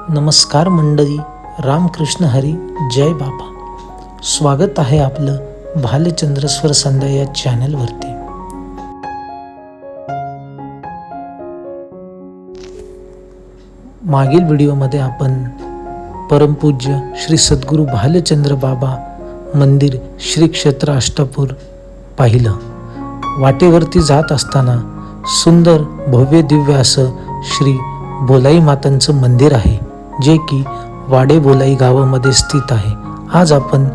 नमस्कार मंडळी, रामकृष्ण हरी, जय बाबा. स्वागत आहे आपलं भालचंद्र स्वर संध्या या चॅनलवरती. मागील व्हिडिओमध्ये आपण परमपूज्य श्री सद्गुरू भालचंद्र बाबा मंदिर श्री क्षेत्र अष्टापूर पाहिलं. वाटेवरती जात असताना सुंदर भव्य दिव्य असं श्री बोलाई मातांचं मंदिर आहे, जे की वाडे बोलाई गावामध्ये स्थित आहे. आज आपण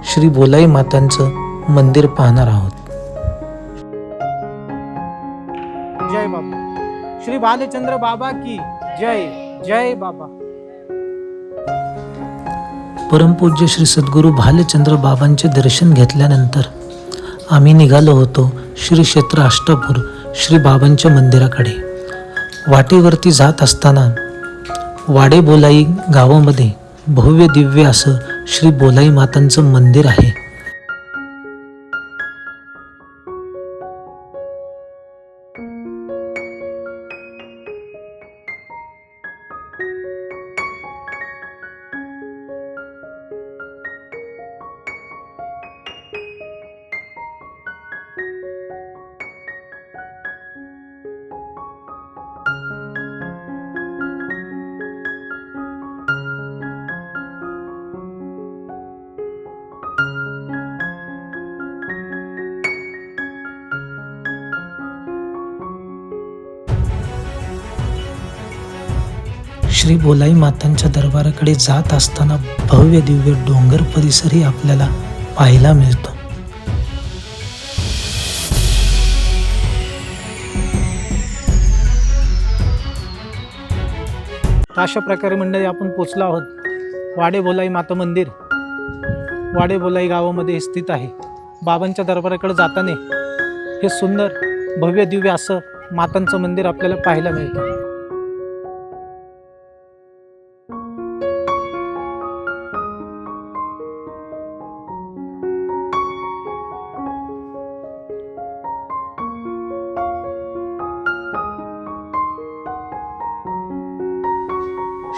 श्री बोलाई मातांचं मंदिर पाहणार आहोत. जय बाबा. श्री भालचंद्र बाबा की जय. जय बाबा. परमपूज्य श्री सद्गुरू भालचंद्र बाबांचे दर्शन घेतल्यानंतर आम्ही निघालो होतो श्री क्षेत्र अष्टापूर श्री बाबांच्या मंदिराकडे. वाटेवरती जात असताना वाडे बोलाई गावामध्ये भव्य दिव्य असं श्री बोलाई मातांचं मंदिर आहे. श्री बोलाई मातांच्या दरबाराकडे जात असताना भव्य दिव्य डोंगर परिसरही आपल्याला पाहायला मिळतो. अशा प्रकारे मंडळी आपण पोचलो आहोत वाडे बोलाई माता मंदिर. वाडे बोलाई गावामध्ये स्थित आहे. बाबांच्या दरबाराकडे जाताना हे सुंदर भव्य दिव्य असं मातांचं मंदिर आपल्याला पाहायला मिळतं.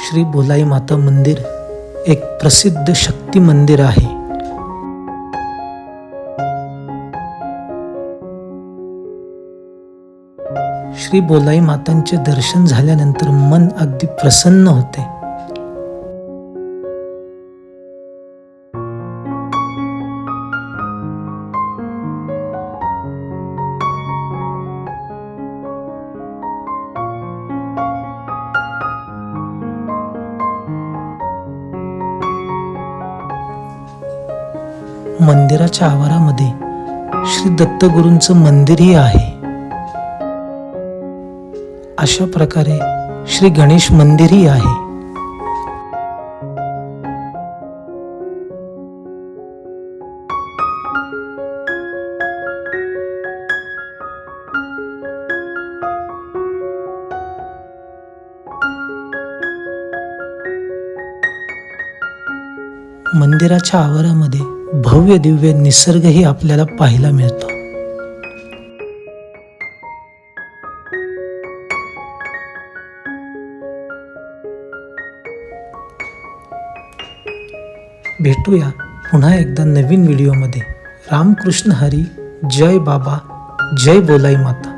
श्री बोलाई माता मंदिर एक प्रसिद्ध शक्ती मंदिर आहे. श्री बोलाई मातांचे दर्शन झाल्यानंतर मन अगदी प्रसन्न होते. मंदिराच्या आवारामध्ये श्री दत्तगुरूंचं मंदिरही आहे. अशा प्रकारे श्री गणेश मंदिरही आहे. मंदिराच्या आवारामध्ये भव्य दिव्य निसर्गही आपल्याला पाहायला मिळतो. भेटूया पुन्हा एकदा नवीन व्हिडिओमध्ये. रामकृष्ण हरी, जय बाबा, जय बोलाई माता.